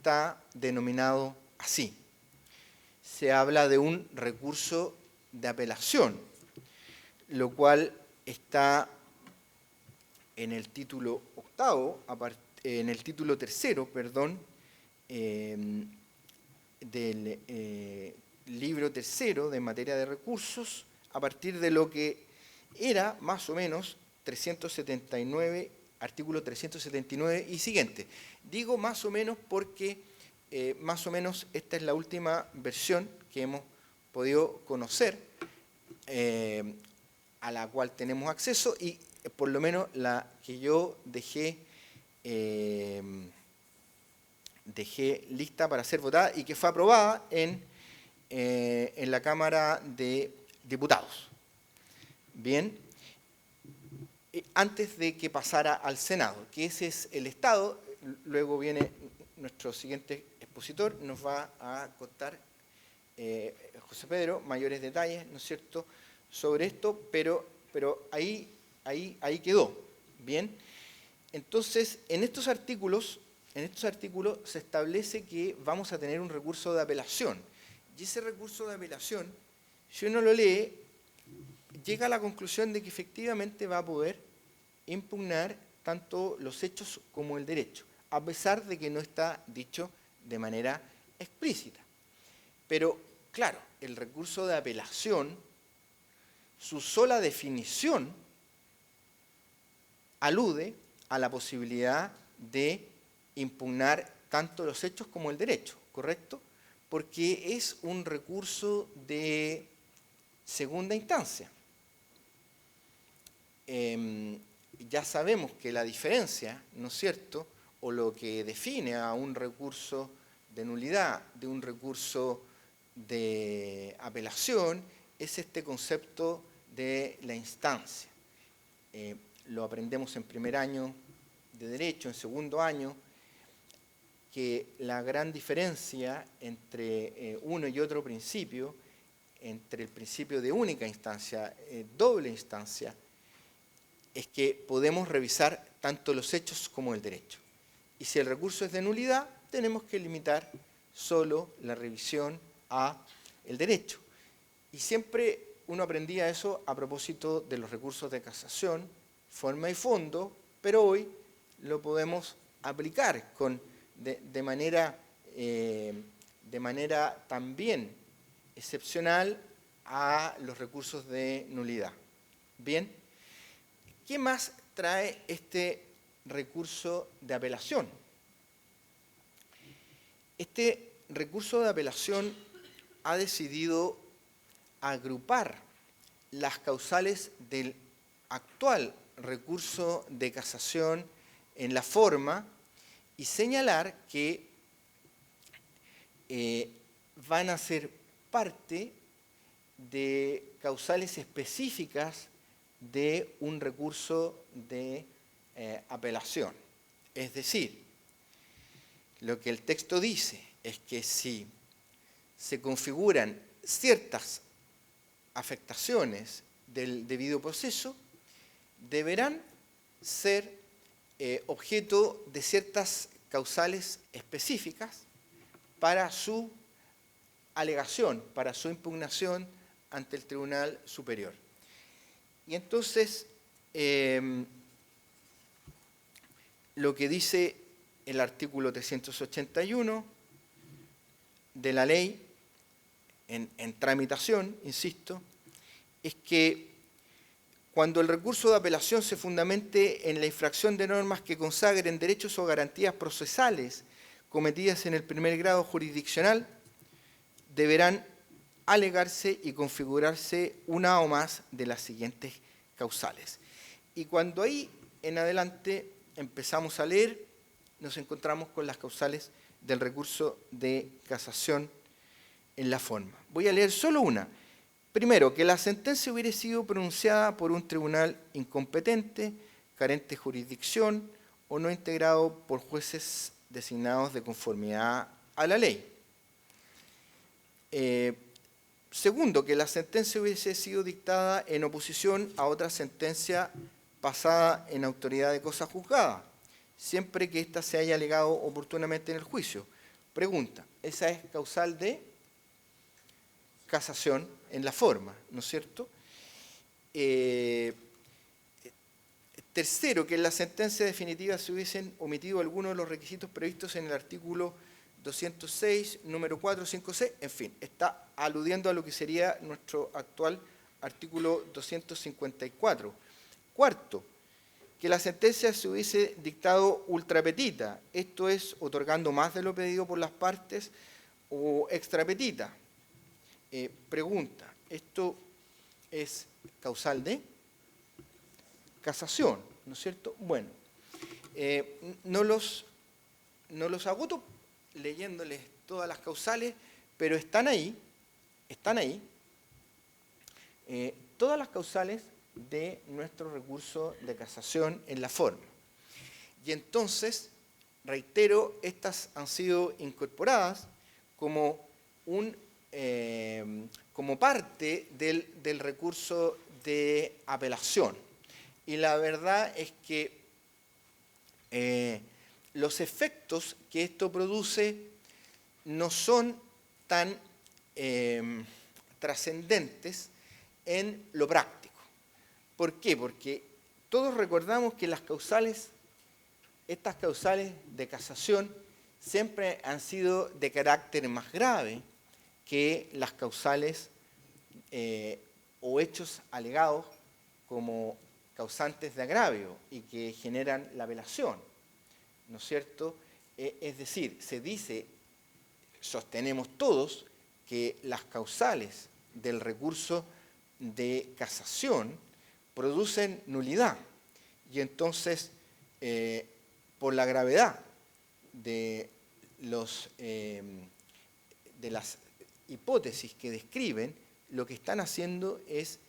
está denominado así. Se habla de un recurso de apelación, lo cual está en el título octavo, en el título tercero, perdón, del libro tercero de materia de recursos, a partir de lo que era más o menos 379, artículo 379 y siguiente. Digo más o menos porque más o menos esta es la última versión que hemos podido conocer, a la cual tenemos acceso, y por lo menos la que yo dejé lista para ser votada y que fue aprobada en la Cámara de Diputados. Bien, antes de que pasara al Senado, que ese es el estado. Luego viene nuestro siguiente expositor, nos va a contar José Pedro mayores detalles, ¿no es cierto?, sobre esto, pero ahí quedó. Bien, entonces en estos artículos se establece que vamos a tener un recurso de apelación, y ese recurso de apelación, si uno lo lee, llega a la conclusión de que efectivamente va a poder impugnar tanto los hechos como el derecho, a pesar de que no está dicho de manera explícita. Pero, claro, el recurso de apelación, su sola definición, alude a la posibilidad de impugnar tanto los hechos como el derecho, ¿correcto? Porque es un recurso de segunda instancia. Ya sabemos que la diferencia, ¿no es cierto?, o lo que define a un recurso de nulidad de un recurso de apelación es este concepto de la instancia. Lo aprendemos en primer año de Derecho, en segundo año, que la gran diferencia entre uno y otro principio, entre el principio de única instancia, doble instancia, es que podemos revisar tanto los hechos como el derecho. Y si el recurso es de nulidad, tenemos que limitar solo la revisión a el derecho. Y siempre uno aprendía eso a propósito de los recursos de casación, forma y fondo, pero hoy lo podemos aplicar de manera también excepcional a los recursos de nulidad. Bien, ¿qué más trae este recurso de apelación? Este recurso de apelación ha decidido agrupar las causales del actual recurso de casación en la forma y señalar que van a ser parte de causales específicas de un recurso de apelación. Es decir, lo que el texto dice es que si se configuran ciertas afectaciones del debido proceso, deberán ser objeto de ciertas causales específicas para su alegación, para su impugnación ante el Tribunal Superior. Y entonces, lo que dice el artículo 381 de la ley, en tramitación, insisto, es que cuando el recurso de apelación se fundamente en la infracción de normas que consagren derechos o garantías procesales cometidas en el primer grado jurisdiccional, deberán alegarse y configurarse una o más de las siguientes causales. Y cuando ahí en adelante empezamos a leer, nos encontramos con las causales del recurso de casación en la forma. Voy a leer solo una. Primero, que la sentencia hubiera sido pronunciada por un tribunal incompetente, carente de jurisdicción o no integrado por jueces designados de conformidad a la ley. Segundo, que la sentencia hubiese sido dictada en oposición a otra sentencia pasada en autoridad de cosa juzgada, siempre que ésta se haya alegado oportunamente en el juicio, Pregunta, esa es causal de casación en la forma, ¿no es cierto? Tercero, que en la sentencia definitiva se hubiesen omitido algunos de los requisitos previstos en el artículo 206, número 4, 5, 6, en fin, está aludiendo a lo que sería nuestro actual artículo 254. Cuarto, que la sentencia se hubiese dictado ultra petita, esto es, otorgando más de lo pedido por las partes, o extra petita. Pregunta, ¿esto es causal de casación, ¿no es cierto? Bueno, no los agoto leyéndoles todas las causales, pero están ahí, todas las causales de nuestro recurso de casación en la forma. Y entonces, reitero, estas han sido incorporadas como parte del recurso de apelación. Y la verdad es que los efectos que esto produce no son tan trascendentes en lo práctico. ¿Por qué? Porque todos recordamos que estas causales de casación siempre han sido de carácter más grave que las causales o hechos alegados como causantes de agravio y que generan la apelación, ¿no es cierto? Es decir, se dice, sostenemos todos, que las causales del recurso de casación producen nulidad. Y entonces, por la gravedad de las hipótesis que describen, lo que están haciendo es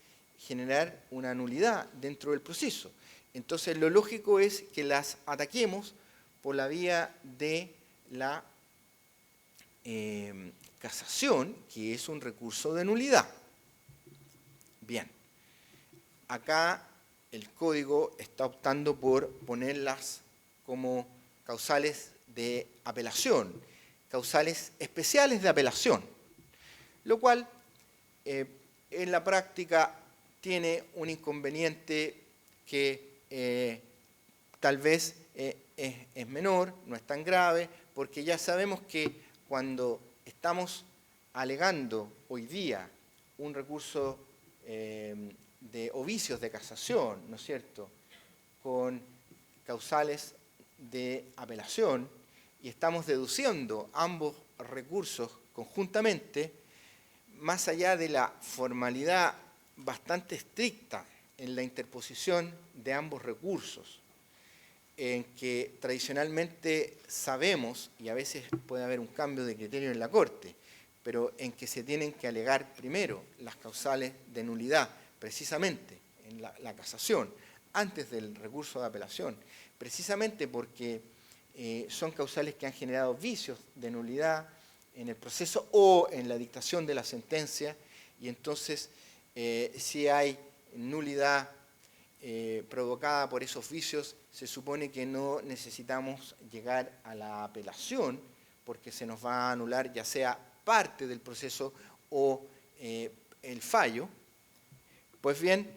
generar una nulidad dentro del proceso. Entonces, lo lógico es que las ataquemos por la vía de la casación, que es un recurso de nulidad. Bien, acá el código está optando por ponerlas como causales de apelación, causales especiales de apelación, lo cual en la práctica tiene un inconveniente que tal vez es menor, no es tan grave, porque ya sabemos que cuando estamos alegando hoy día un recurso o vicios de casación, ¿no es cierto?, con causales de apelación, y estamos deduciendo ambos recursos conjuntamente, más allá de la formalidad bastante estricta en la interposición de ambos recursos, en que tradicionalmente sabemos, y a veces puede haber un cambio de criterio en la Corte, pero en que se tienen que alegar primero las causales de nulidad, precisamente en la casación, antes del recurso de apelación, precisamente porque son causales que han generado vicios de nulidad en el proceso o en la dictación de la sentencia, y entonces si hay nulidad provocada por esos vicios, se supone que no necesitamos llegar a la apelación, porque se nos va a anular ya sea parte del proceso o el fallo. Pues bien,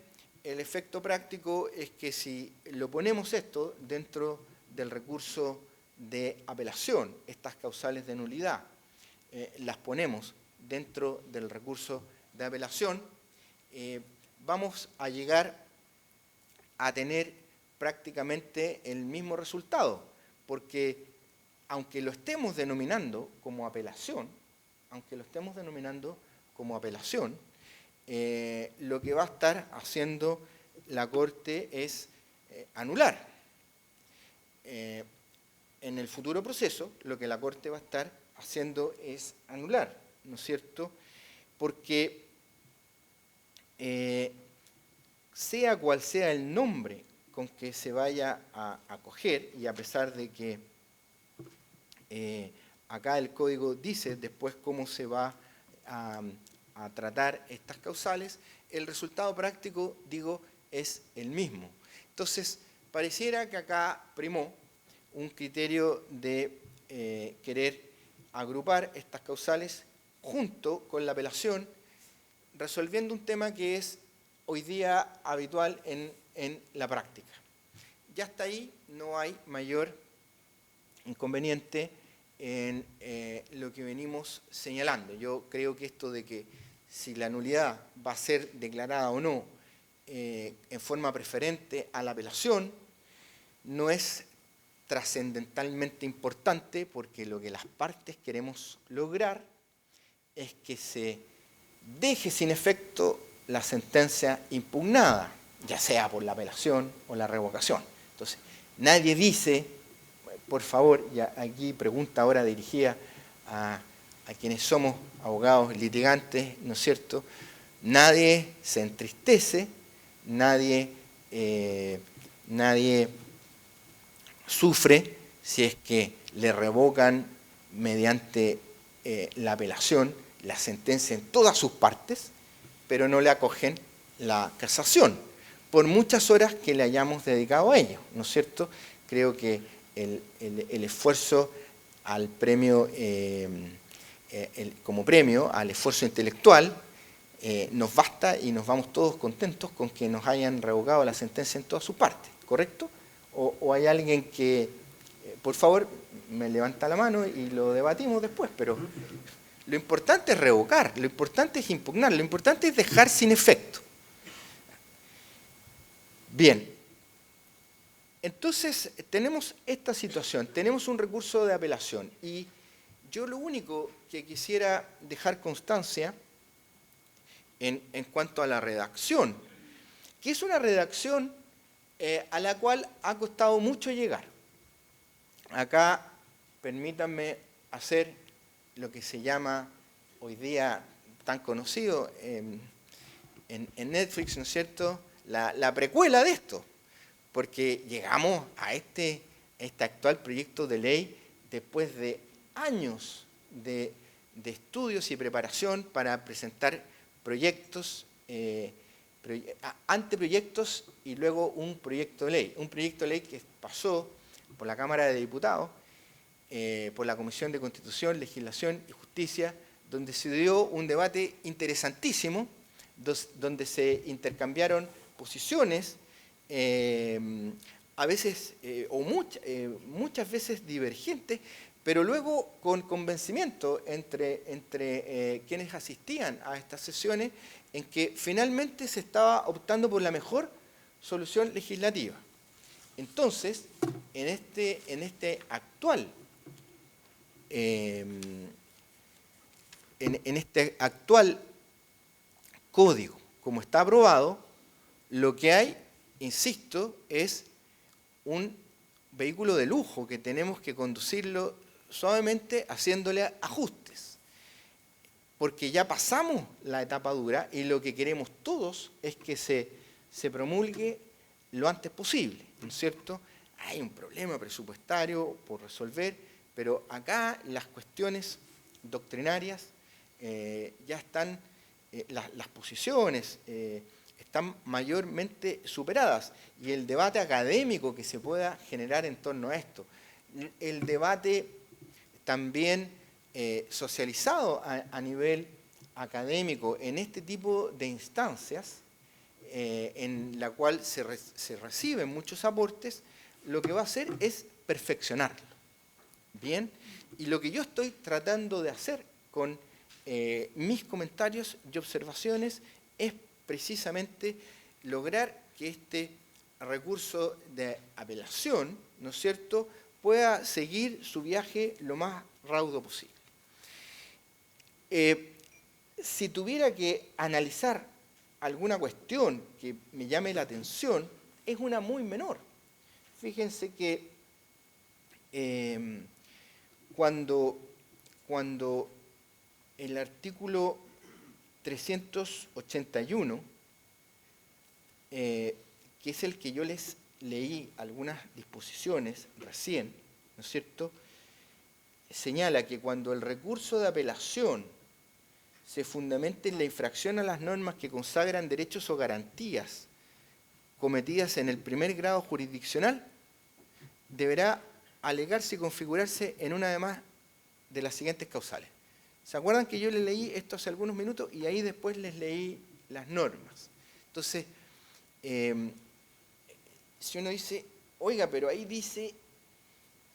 el efecto práctico es que si lo ponemos esto dentro del recurso de apelación, estas causales de nulidad, las ponemos dentro del recurso de apelación, vamos a llegar a tener prácticamente el mismo resultado, porque aunque lo estemos denominando como apelación, lo que va a estar haciendo la Corte es anular. En el futuro proceso, lo que la Corte va a estar haciendo es anular, ¿no es cierto? Porque sea cual sea el nombre con que se vaya a coger, y a pesar de que acá el código dice después cómo se va a tratar estas causales, el resultado práctico, digo, es el mismo. Entonces, pareciera que acá primó un criterio de querer agrupar estas causales junto con la apelación, resolviendo un tema que es hoy día habitual en la práctica. Ya hasta ahí no hay mayor inconveniente en lo que venimos señalando. Yo creo que esto de que si la nulidad va a ser declarada o no en forma preferente a la apelación no es trascendentalmente importante, porque lo que las partes queremos lograr es que se deje sin efecto la sentencia impugnada, ya sea por la apelación o la revocación. Entonces, nadie dice, por favor, y aquí pregunta ahora dirigida a quienes somos abogados litigantes, ¿no es cierto? Nadie se entristece, nadie sufre si es que le revocan mediante la apelación la sentencia en todas sus partes, pero no le acogen la casación, por muchas horas que le hayamos dedicado a ello, ¿no es cierto? Creo que el esfuerzo al premio, como premio al esfuerzo intelectual, nos basta y nos vamos todos contentos con que nos hayan revocado la sentencia en todas sus partes, ¿correcto? O hay alguien que, por favor, me levanta la mano y lo debatimos después, pero lo importante es revocar, lo importante es impugnar, lo importante es dejar sin efecto. Bien, entonces tenemos esta situación, tenemos un recurso de apelación y yo lo único que quisiera dejar constancia en cuanto a la redacción, que es una redacción a la cual ha costado mucho llegar. Acá permítanme hacer lo que se llama hoy día tan conocido en Netflix, ¿no es cierto?, la precuela de esto, porque llegamos a este actual proyecto de ley después de años de estudios y preparación para presentar proyectos, anteproyectos y luego un proyecto de ley que pasó por la Cámara de Diputados, por la Comisión de Constitución, Legislación y Justicia, donde se dio un debate interesantísimo, donde se intercambiaron posiciones, a veces o muchas veces divergentes, pero luego con convencimiento entre quienes asistían a estas sesiones, en que finalmente se estaba optando por la mejor solución legislativa. Entonces, en este actual código, como está aprobado, lo que hay, insisto, es un vehículo de lujo que tenemos que conducirlo suavemente haciéndole ajustes. Porque ya pasamos la etapa dura y lo que queremos todos es que se promulgue lo antes posible, ¿no es cierto? Hay un problema presupuestario por resolver, pero acá las cuestiones doctrinarias ya están, las posiciones están mayormente superadas, y el debate académico que se pueda generar en torno a esto, el debate también socializado a nivel académico en este tipo de instancias, en la cual se reciben muchos aportes, lo que va a hacer es perfeccionarlo. Bien, y lo que yo estoy tratando de hacer con mis comentarios y observaciones es precisamente lograr que este recurso de apelación, ¿no es cierto?, pueda seguir su viaje lo más raudo posible. Si tuviera que analizar alguna cuestión que me llame la atención, es una muy menor. Fíjense que cuando el artículo 381, que es el que yo les leí algunas disposiciones recién, ¿no es cierto?, señala que cuando el recurso de apelación se fundamente en la infracción a las normas que consagran derechos o garantías cometidas en el primer grado jurisdiccional, deberá alegarse y configurarse en una de las siguientes causales. ¿Se acuerdan que yo les leí esto hace algunos minutos y ahí después les leí las normas? Entonces, si uno dice, oiga, pero ahí dice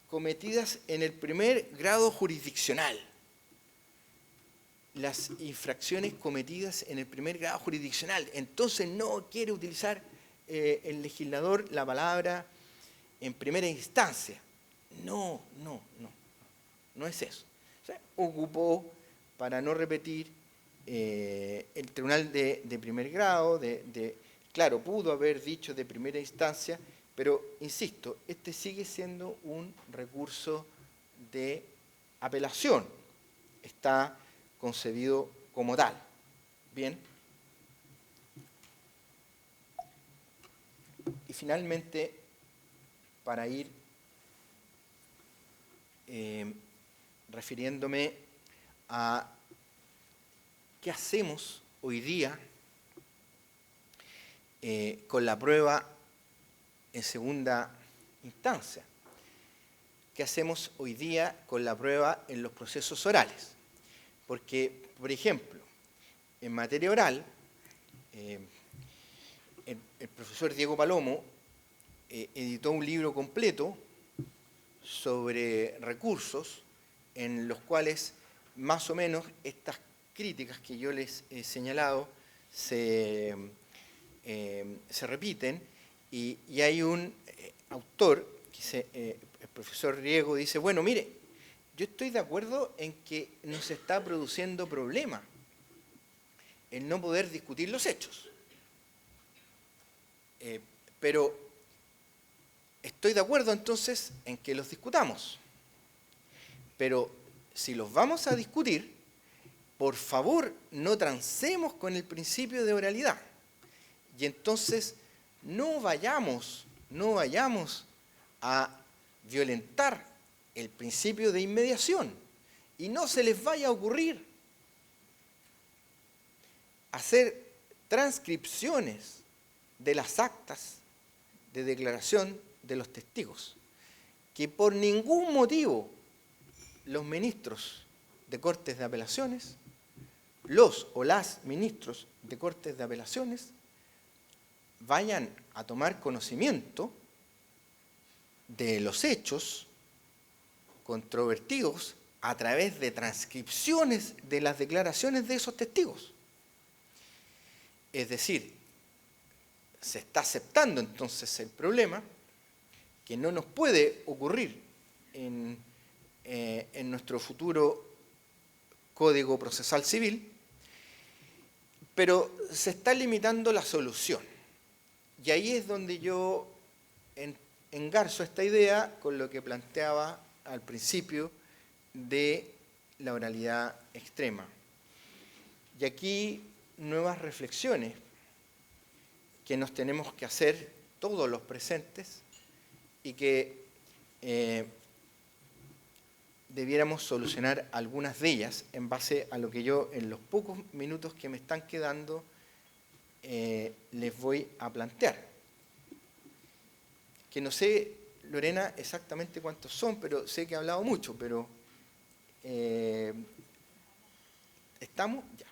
cometidas en el primer grado jurisdiccional. Las infracciones cometidas en el primer grado jurisdiccional. Entonces no quiere utilizar el legislador la palabra en primera instancia. No es eso. O sea, ocupó, para no repetir, el tribunal de primer grado, claro, pudo haber dicho de primera instancia, pero, insisto, este sigue siendo un recurso de apelación. Está concebido como tal. Bien. Y finalmente, para ir refiriéndome a qué hacemos hoy día con la prueba en segunda instancia. ¿Qué hacemos hoy día con la prueba en los procesos orales? Porque, por ejemplo, en materia oral, el profesor Diego Palomo editó un libro completo sobre recursos en los cuales más o menos estas críticas que yo les he señalado se repiten y hay un autor, el profesor Riego, dice, bueno, mire, yo estoy de acuerdo en que nos está produciendo problema el no poder discutir los hechos. Pero estoy de acuerdo entonces en que los discutamos. Pero si los vamos a discutir, por favor no transemos con el principio de oralidad. Y entonces no vayamos a violentar el principio de inmediación y no se les vaya a ocurrir hacer transcripciones de las actas de declaración de los testigos, que por ningún motivo los ministros de Cortes de Apelaciones, los o las ministros de Cortes de Apelaciones, vayan a tomar conocimiento de los hechos controvertidos a través de transcripciones de las declaraciones de esos testigos. Es decir, se está aceptando entonces el problema que no nos puede ocurrir en nuestro futuro Código Procesal Civil, pero se está limitando la solución. Y ahí es donde yo engarzo esta idea con lo que planteaba al principio de la oralidad extrema. Y aquí nuevas reflexiones que nos tenemos que hacer todos los presentes y que debiéramos solucionar algunas de ellas en base a lo que yo en los pocos minutos que me están quedando les voy a plantear. Que no sé, Lorena, exactamente cuántos son, pero sé que he hablado mucho, pero ¿estamos? Ya.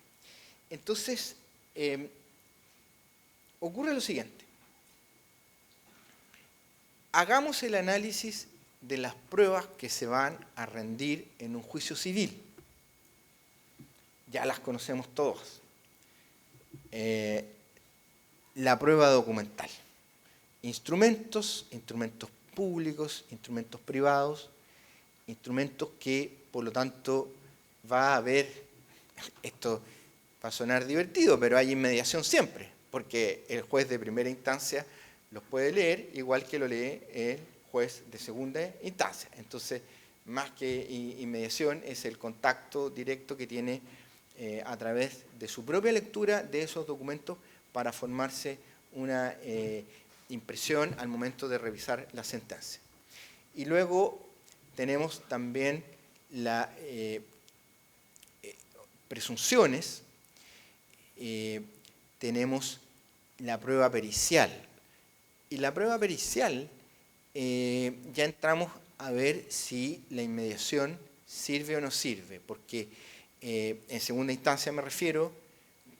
Entonces, ocurre lo siguiente. Hagamos el análisis de las pruebas que se van a rendir en un juicio civil. Ya las conocemos todas. La prueba documental. Instrumentos públicos, instrumentos privados, instrumentos que, por lo tanto, va a haber, esto va a sonar divertido, pero hay inmediación siempre, porque el juez de primera instancia los puede leer igual que lo lee el juez de segunda instancia. Entonces, más que inmediación, es el contacto directo que tiene a través de su propia lectura de esos documentos para formarse una impresión al momento de revisar la sentencia. Y luego tenemos también las presunciones, tenemos la prueba pericial. Y la prueba pericial ya entramos a ver si la inmediación ¿Sirve o no sirve? Porque en segunda instancia me refiero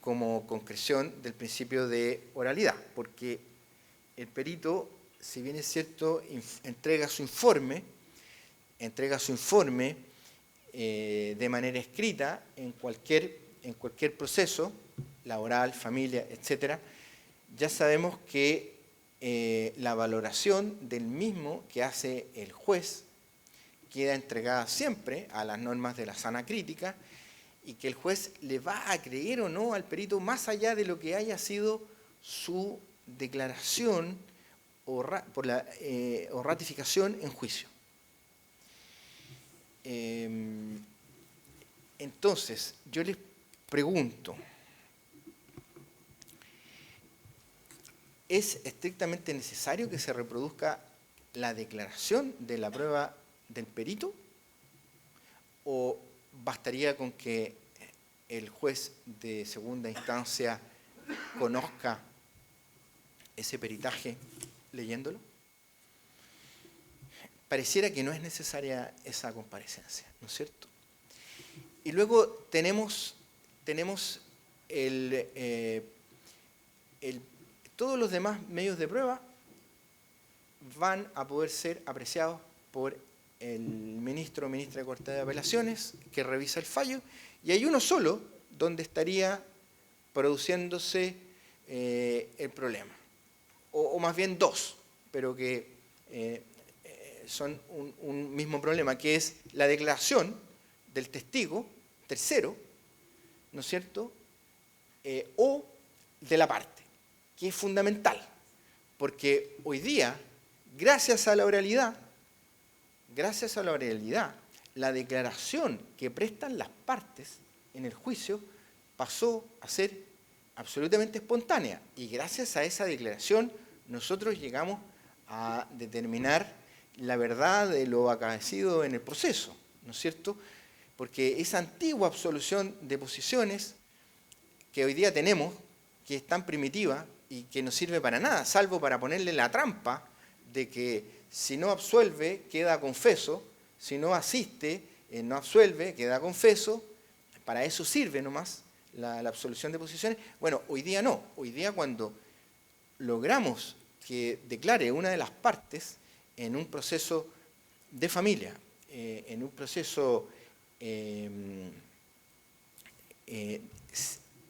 como concreción del principio de oralidad, porque el perito, si bien es cierto, entrega su informe de manera escrita en cualquier proceso, laboral, familia, etc., ya sabemos que la valoración del mismo que hace el juez queda entregada siempre a las normas de la sana crítica y que el juez le va a creer o no al perito más allá de lo que haya sido su declaración o ratificación en juicio. Entonces, yo les pregunto, ¿es estrictamente necesario que se reproduzca la declaración de la prueba del perito? ¿O bastaría con que el juez de segunda instancia conozca ese peritaje leyéndolo? Pareciera que no es necesaria esa comparecencia, ¿no es cierto? Y luego tenemos todos los demás medios de prueba van a poder ser apreciados por el ministro o ministra de Corte de Apelaciones que revisa el fallo, y hay uno solo donde estaría produciéndose el problema, o más bien dos, pero que son un mismo problema, que es la declaración del testigo tercero, ¿no es cierto?, o de la parte, que es fundamental, porque hoy día, gracias a la oralidad, la declaración que prestan las partes en el juicio pasó a ser absolutamente espontánea, y gracias a esa declaración nosotros llegamos a determinar la verdad de lo acaecido en el proceso, ¿no es cierto?, porque esa antigua absolución de posiciones que hoy día tenemos, que es tan primitiva y que no sirve para nada, salvo para ponerle la trampa de que si no absuelve, queda confeso, si no asiste, no absuelve, queda confeso, para eso sirve nomás la absolución de posiciones. Bueno, hoy día no, hoy día cuando logramos que declare una de las partes en un proceso de familia, en un proceso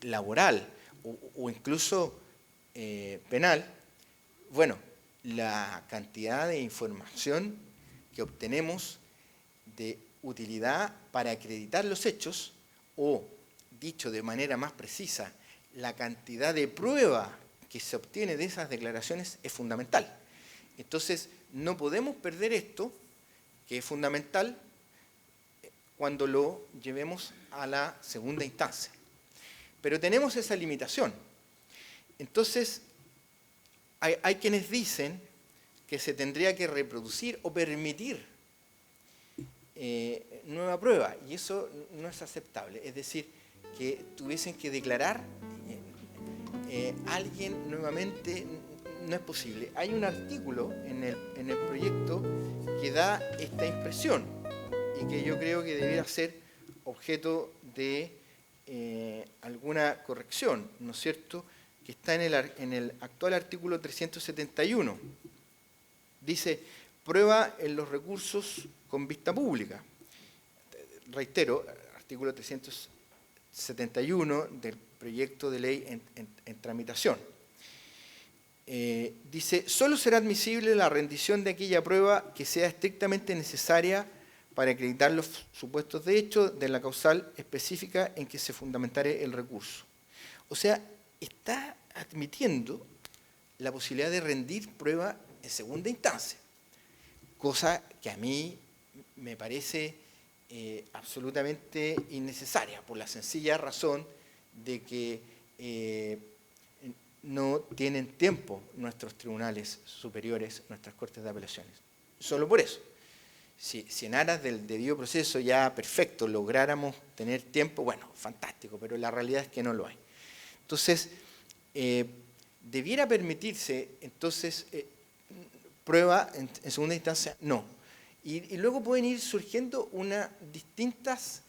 laboral o incluso penal, bueno, la cantidad de información que obtenemos de utilidad para acreditar los hechos, o dicho de manera más precisa, la cantidad de prueba que se obtiene de esas declaraciones es fundamental. Entonces, no podemos perder esto, que es fundamental, cuando lo llevemos a la segunda instancia. Pero tenemos esa limitación. Entonces, hay quienes dicen que se tendría que reproducir o permitir nueva prueba, y eso no es aceptable. Es decir, que tuviesen que declarar alguien nuevamente, no es posible. Hay un artículo en el proyecto que da esta impresión y que yo creo que debiera ser objeto de alguna corrección, ¿no es cierto?, que está en el actual artículo 371. Dice, prueba en los recursos con vista pública. Reitero, artículo 371 del proyecto de ley en tramitación. Dice, solo será admisible la rendición de aquella prueba que sea estrictamente necesaria para acreditar los supuestos de hecho de la causal específica en que se fundamentare el recurso. O sea, está admitiendo la posibilidad de rendir prueba en segunda instancia, cosa que a mí me parece absolutamente innecesaria, por la sencilla razón de que no tienen tiempo nuestros tribunales superiores, nuestras cortes de apelaciones. Solo por eso. Si en aras del debido proceso ya perfecto lográramos tener tiempo, bueno, fantástico, pero la realidad es que no lo hay. Entonces, ¿debiera permitirse entonces prueba en segunda instancia? No. Y luego pueden ir surgiendo distintas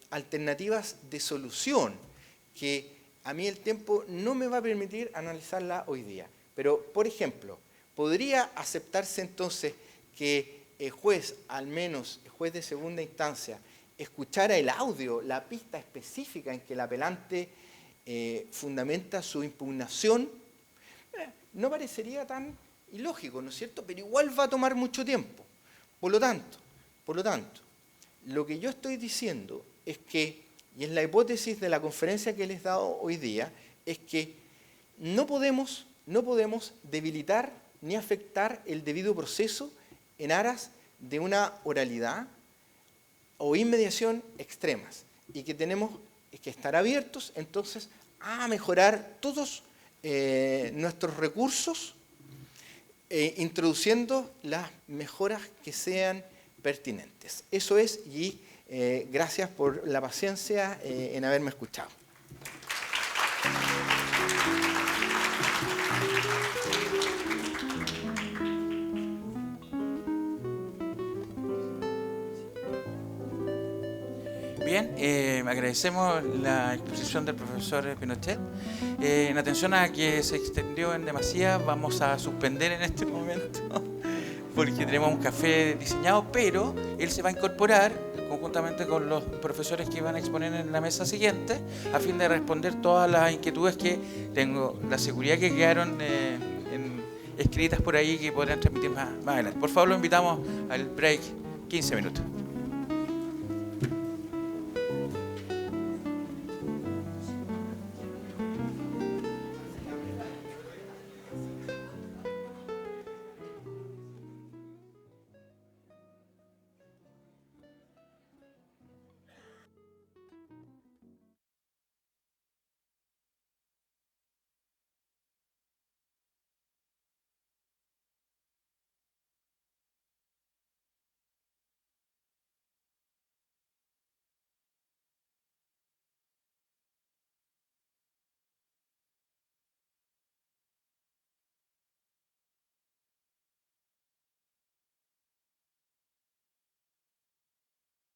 alternativas de solución que a mí el tiempo no me va a permitir analizarla hoy día. Pero, por ejemplo, ¿podría aceptarse entonces que el juez, al menos el juez de segunda instancia, escuchara el audio, la pista específica en que el apelante fundamenta su impugnación? No parecería tan ilógico, ¿no es cierto? Pero igual va a tomar mucho tiempo. Por lo tanto, lo que yo estoy diciendo es que, y es la hipótesis de la conferencia que les he dado hoy día, es que no podemos debilitar ni afectar el debido proceso en aras de una oralidad o inmediación extremas, y que tenemos que estar abiertos entonces a mejorar todos nuestros recursos, introduciendo las mejoras que sean pertinentes. Eso es, y gracias por la paciencia en haberme escuchado. Bien, agradecemos la exposición del profesor Pinochet. En atención a que se extendió en demasía, vamos a suspender en este momento porque tenemos un café diseñado, pero él se va a incorporar conjuntamente con los profesores que van a exponer en la mesa siguiente a fin de responder todas las inquietudes que tengo la seguridad que quedaron escritas por ahí, que podrán transmitir más adelante. Por favor, lo invitamos al break 15 minutos.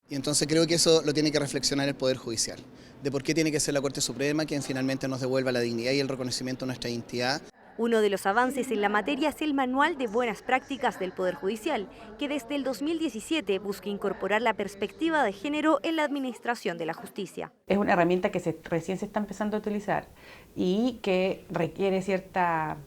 Y entonces creo que eso lo tiene que reflexionar el Poder Judicial, de por qué tiene que ser la Corte Suprema quien finalmente nos devuelva la dignidad y el reconocimiento de nuestra identidad. Uno de los avances en la materia es el Manual de Buenas Prácticas del Poder Judicial, que desde el 2017 busca incorporar la perspectiva de género en la administración de la justicia. Es una herramienta que recién se está empezando a utilizar y que requiere cierta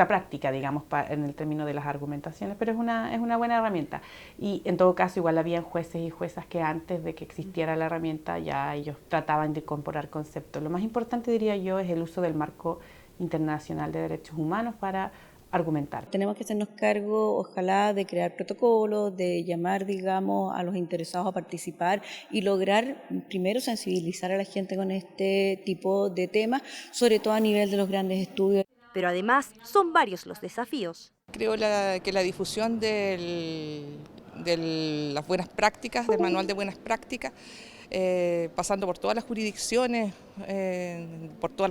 práctica, digamos, en el término de las argumentaciones, pero es una buena herramienta. Y en todo caso, igual habían jueces y juezas que antes de que existiera la herramienta ya ellos trataban de incorporar conceptos. Lo más importante, diría yo, es el uso del marco internacional de derechos humanos para argumentar. Tenemos que hacernos cargo, ojalá, de crear protocolos, de llamar, digamos, a los interesados a participar y lograr, primero, sensibilizar a la gente con este tipo de temas, sobre todo a nivel de los grandes estudios. Pero además son varios los desafíos. Creo que la difusión de las buenas prácticas, del manual de buenas prácticas, pasando por todas las jurisdicciones, por todas las